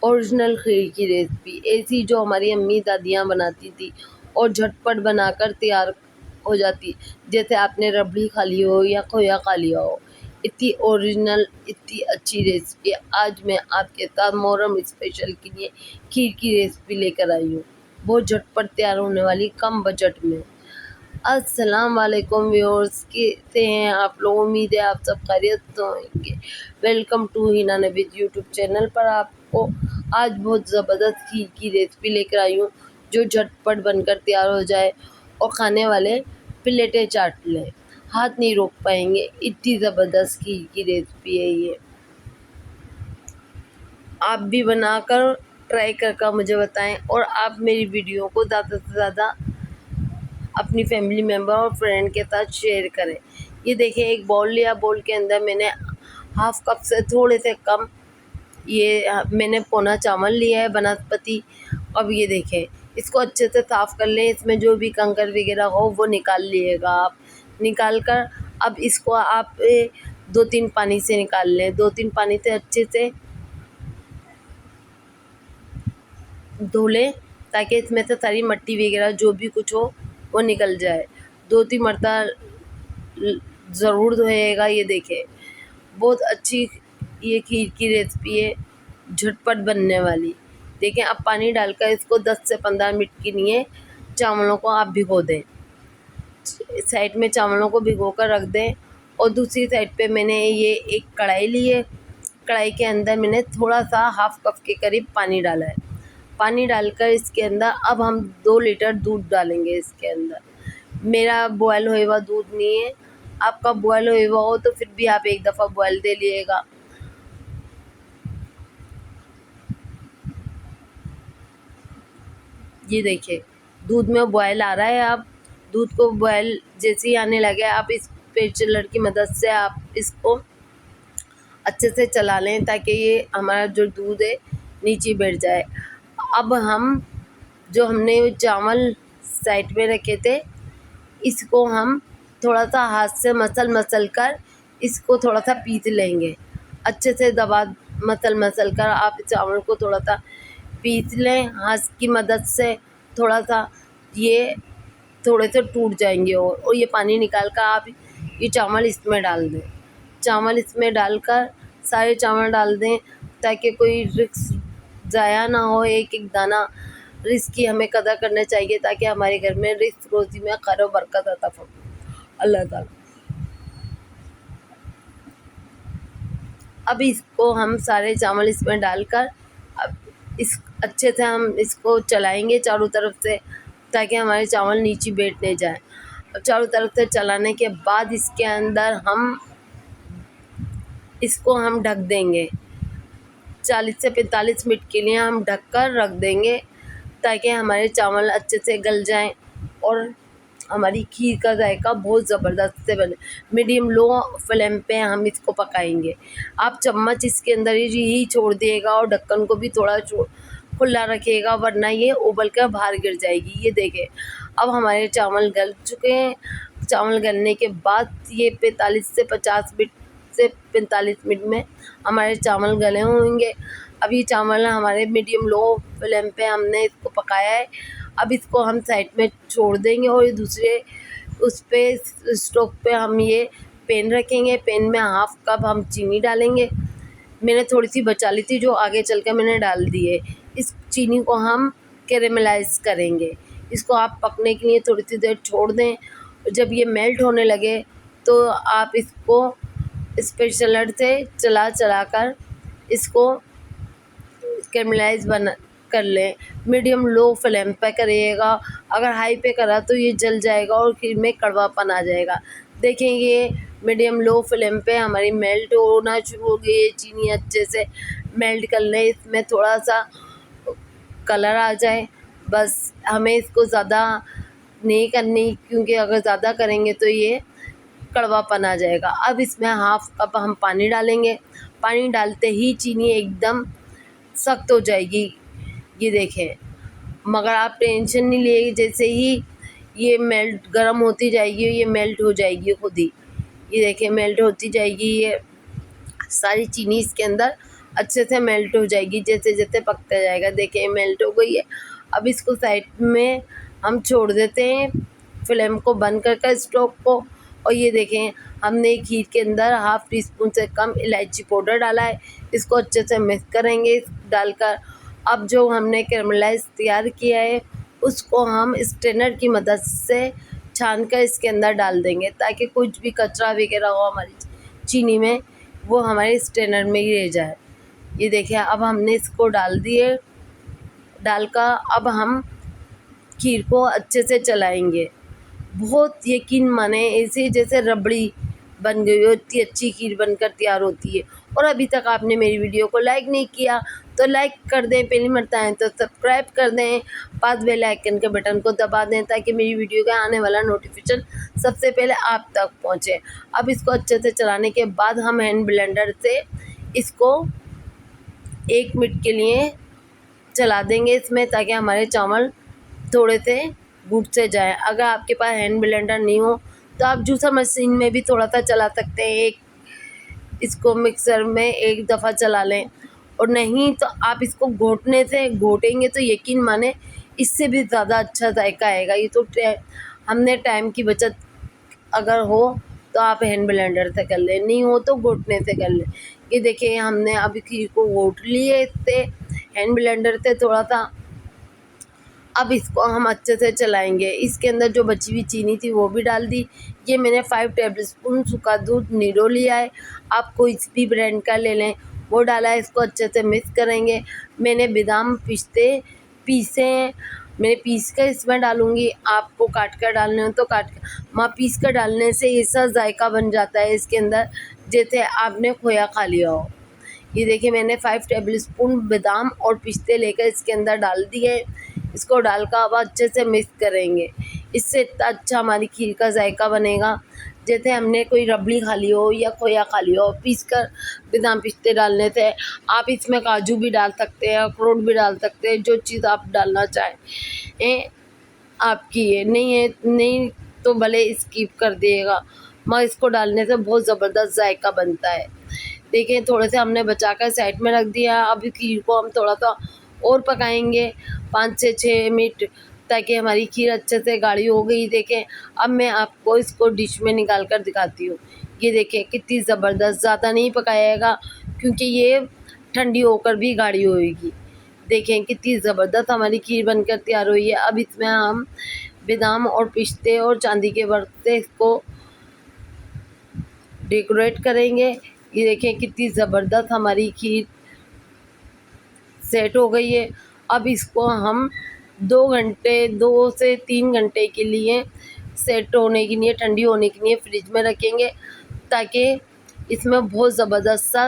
Original खीर की recipe ऐसी जो हमारी अम्मी दादियाँ बनाती थी और झटपट बनाकर तैयार हो जाती, जैसे आपने रबड़ी खा ली हो या खोया खा लिया हो। इतनी ओरिजिनल इतनी अच्छी रेसिपी आज मैं आपके साथ मोहर्रम स्पेशल के लिए खीर की रेसिपी लेकर आई हूँ, बहुत झटपट तैयार होने वाली कम बजट में। अस्सलाम वालेकुम व्यूअर्स, कैसे हैं आप लोग? उम्मीद है आप सब खैरियत से होंगे। Welcome to Hina Naveed YouTube channel पर आपको आज बहुत ज़बरदस्त खीर की रेसिपी लेकर आई हूँ, जो झटपट बनकर तैयार हो जाए और खाने वाले प्लेटें चाट लें, हाथ नहीं रोक पाएंगे। इतनी ज़बरदस्त खीर की रेसिपी है ये। आप भी बनाकर ट्राई कर मुझे बताएं और आप मेरी वीडियो को ज़्यादा से ज़्यादा अपनी फैमिली मेम्बर और फ्रेंड के साथ शेयर करें। ये देखिए, एक बाउल लिया, बाउल के अंदर मैंने हाफ कप से थोड़े से कम मैंने पौना चावल लिया है बासमती। अब ये देखें, इसको अच्छे से साफ़ कर लें, इसमें जो भी कंकर वगैरह हो वो निकाल लिएगा आप। निकाल कर अब इसको आप 2-3 पानी से निकाल लें, 2-3 पानी से अच्छे से धो लें, ताकि इसमें से सारी मिट्टी वगैरह जो भी कुछ हो वो निकल जाए। 2-3 मरतबा ज़रूर धोएगा। ये देखें, बहुत अच्छी ये खीर की रेसिपी है, झटपट बनने वाली। देखें, अब पानी डालकर इसको 10 से 15 मिनट के लिए चावलों को आप भिगो दें। साइड में चावलों को भिगो कर रख दें और दूसरी साइड पे मैंने ये एक कढ़ाई ली है। कढ़ाई के अंदर मैंने थोड़ा सा हाफ कप के करीब पानी डाला है। पानी डालकर इसके अंदर अब हम 2 लीटर दूध डालेंगे इसके अंदर। मेरा बॉयल हुआ हुआ दूध नहीं है, आपका बॉयल हुआ हुआ हो तो फिर भी आप एक दफ़ा बॉयल दे लीजिएगा। ये देखिए, दूध में बॉयल आ रहा है। आप दूध को बॉयल जैसे ही आने लगे, आप इस स्पैचुला की मदद से आप इसको अच्छे से चला लें, ताकि ये हमारा जो दूध है नीचे बैठ जाए। अब हम जो हमने चावल साइड में रखे थे, इसको हम थोड़ा सा हाथ से मसल कर इसको थोड़ा सा पीस लेंगे। अच्छे से दबा मसल कर आप चावल को थोड़ा सा पीस लें हाथ की मदद से। थोड़ा सा ये थोड़े से टूट जाएंगे और ये पानी निकाल कर आप ये चावल इसमें डाल दें। चावल इसमें डालकर सारे चावल डाल दें, ताकि कोई रिस्क ज़ाया ना हो। एक एक दाना रिस्क की हमें कदर करना चाहिए, ताकि हमारे घर में रिस्क रोज़ी में खैर बरकत अता फरमाए अल्लाह ताला। अब इसको हम सारे चावल इसमें डालकर अब इस अच्छे से हम इसको चलाएंगे चारों तरफ से, ताकि हमारे चावल नीचे बैठ नहीं जाए। अब चारों तरफ से चलाने के बाद इसके अंदर इसको हम ढक देंगे। 40 से 45 मिनट के लिए हम ढक कर रख देंगे, ताकि हमारे चावल अच्छे से गल जाएं और हमारी खीर का जायका बहुत ज़बरदस्त से बने। मीडियम लो फ्लेम पे हम इसको पकाएंगे। आप चम्मच इसके अंदर ही छोड़ दिएगा और ढक्कन को भी थोड़ा खुला रखिएगा, वरना ये उबल कर बाहर गिर जाएगी। ये देखें, अब हमारे चावल गल चुके हैं। चावल गलने के बाद ये 45 मिनट में हमारे चावल गले होंगे। अब ये चावल हमारे मीडियम लो फ्लेम पे हमने इसको पकाया है। अब इसको हम साइड में छोड़ देंगे और ये दूसरे उस पे स्टोव पे हम ये पैन रखेंगे। पैन में हाफ कप हम चीनी डालेंगे। मैंने थोड़ी सी बचा ली थी, जो आगे चल कर मैंने डाल दी है। इस चीनी को हम कैरेमलाइज करेंगे। इसको आप पकने के लिए थोड़ी सी देर छोड़ दें। जब ये मेल्ट होने लगे तो आप इसको स्पैचुला से चला कर इसको कैरेमलाइज कर लें। मीडियम लो फ्लेम पे करिएगा, अगर हाई पे करा तो ये जल जाएगा और खीर में कड़वापन आ जाएगा। देखें, ये मीडियम लो फ्लेम पे हमारी मेल्ट होना शुरू हो गई है। चीनी अच्छे से मेल्ट कर लें, इसमें थोड़ा सा कलर आ जाए बस। हमें इसको ज़्यादा नहीं करनी, क्योंकि अगर ज़्यादा करेंगे तो ये कड़वापन आ जाएगा। अब इसमें हाफ कप हम पानी डालेंगे। पानी डालते ही चीनी एकदम सख्त हो जाएगी। ये देखें, मगर आप टेंशन नहीं लिए, जैसे ही ये मेल्ट गर्म होती जाएगी ये मेल्ट हो जाएगी खुद ही। ये देखें, मेल्ट होती जाएगी, ये सारी चीनी इसके अंदर अच्छे से मेल्ट हो जाएगी जैसे जैसे पकता जाएगा। देखिए मेल्ट हो गई है। अब इसको साइड में हम छोड़ देते हैं, फ्लेम को बंद कर स्टोव को। और ये देखें हमने खीर के अंदर हाफ टी स्पून से कम इलायची पाउडर डाला है। इसको अच्छे से मिक्स करेंगे डालकर। अब जो हमने कैरमलाइज तैयार किया है उसको हम स्ट्रेनर की मदद से छान कर इसके अंदर डाल देंगे, ताकि कुछ भी कचरा वगैरह हो हमारी चीनी में वो हमारे स्ट्रेनर में ही रह जाए। ये देखिए अब हमने इसको डाल दिए। डालकर अब हम खीर को अच्छे से चलाएंगे। बहुत यकीन माने ऐसे जैसे रबड़ी बन गई हो, इतनी अच्छी खीर बनकर तैयार होती है। और अभी तक आपने मेरी वीडियो को लाइक नहीं किया तो लाइक कर दें, पहली मरता है तो सब्सक्राइब कर दें, पास बेल आइकन के बटन को दबा दें ताकि मेरी वीडियो का आने वाला नोटिफिकेशन सबसे पहले आप तक पहुंचे। अब इसको अच्छे से चलाने के बाद हम हैंड ब्लेंडर से इसको 1 मिनट के लिए चला देंगे इसमें, ताकि हमारे चावल थोड़े से घुट से जाए। अगर आपके पास हैंड ब्लेंडर नहीं हो तो आप जूसर मशीन में भी थोड़ा सा चला सकते हैं। इसको मिक्सर में एक दफ़ा चला लें। और नहीं तो आप इसको घोटेंगे तो यकीन माने इससे भी ज़्यादा अच्छा जायका आएगा। ये तो हमने टाइम की बचत अगर हो तो आप हैंड ब्लेंडर से कर लें, नहीं हो तो घोटने से कर लें। ये देखिए हमने अभी खीर को घोट लिए इससे हैंड ब्लेंडर से थोड़ा सा। अब इसको हम अच्छे से चलाएंगे। इसके अंदर जो बची हुई चीनी थी वो भी डाल दी। ये मैंने 5 टेबलस्पून सूखा दूध नीरो लिया है, आप कोई भी ब्रांड का ले लें, वो डाला है। इसको अच्छे से मिक्स करेंगे। मैंने बादाम पिस्ते पीसे हैं, मैं पीस कर इसमें डालूँगी। आपको काट कर डालने हो तो काट कर, पीस कर डालने से ऐसा जायका बन जाता है इसके अंदर जैसे आपने खोया खा लिया हो। ये देखिए मैंने 5 टेबलस्पून बादाम और पिस्ते लेकर इसके अंदर डाल दिए। इसको डालकर अब अच्छे से मिक्स करेंगे। इससे इतना अच्छा हमारी खीर का जायका बनेगा जैसे हमने कोई रबड़ी खा ली हो या खोया खा लिया हो। पीस कर बादाम पिस्ते डालने से आप इसमें काजू भी डाल सकते हैं, अखरोट भी डाल सकते हैं, जो चीज़ आप डालना चाहें आपकी है। नहीं तो भले स्किप कर दिएगा, मगर इसको डालने से बहुत ज़बरदस्त जायका बनता है। देखिए थोड़े से हमने बचाकर साइड में रख दिया। अभी खीर को हम थोड़ा सा और पकाएंगे 5 से 6 मिनट, ताकि हमारी खीर अच्छे से गाढ़ी हो गई। देखें अब मैं आपको इसको डिश में निकाल कर दिखाती हूँ। ये देखें कितनी ज़बरदस्त, ज़्यादा नहीं पकाएगा क्योंकि ये ठंडी होकर भी गाढ़ी होएगी। देखें कितनी ज़बरदस्त हमारी खीर बनकर तैयार हुई है। अब इसमें हम बादाम और पिस्ते और चांदी के बर्तन से इसको डेकोरेट करेंगे। ये देखें कितनी ज़बरदस्त हमारी खीर सेट हो गई है। अब इसको हम 2 से 3 घंटे के लिए सेट होने के लिए, ठंडी होने के लिए फ्रिज में रखेंगे, ताकि इसमें बहुत ज़बरदस्त सा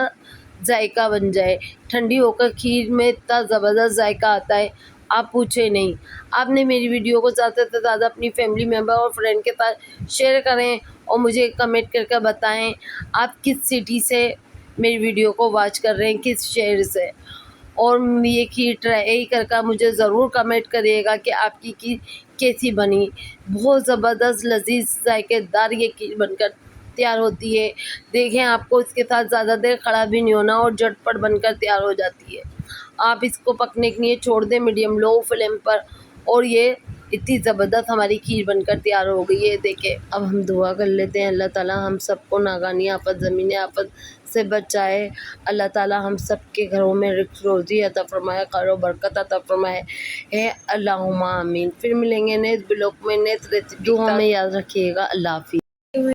जायका बन जाए। ठंडी होकर खीर में इतना ज़बरदस्त जायका आता है आप पूछे नहीं। आपने मेरी वीडियो को ज़्यादा से ज़्यादा अपनी फैमिली मेम्बर और फ्रेंड के साथ शेयर करें और मुझे कमेंट करके बताएं आप किस सिटी से मेरी वीडियो को वॉच कर रहे हैं, किस शहर से। और ये खीर ट्राई करके मुझे ज़रूर कमेंट करिएगा कि आपकी खीर कैसी बनी। बहुत ज़बरदस्त लजीज जायकेदार ये खीर बनकर तैयार होती है। देखें आपको इसके साथ ज़्यादा देर खड़ा भी नहीं होना और झटपट बनकर तैयार हो जाती है। आप इसको पकने के लिए छोड़ दें मीडियम लो फ्लेम पर, और ये इतनी ज़बरदस्त हमारी खीर बनकर तैयार हो गई है। देखें अब हम दुआ कर लेते हैं, अल्लाह ताला हम सबको नागानी आफत ज़मीनी आफत से बचाए। अल्लाह ताला हम सब के घरों में रिज़्क़ रोज़ी अता फ़रमाए, खैर व बरकत अता फ़रमाए। है अल्लाहुम्मा आमीन। फिर मिलेंगे नेक्स्ट ब्लॉग में नेक्स्ट रेसिपी। दुआ में याद रखिएगा। अल्लाह हाफ़िज़।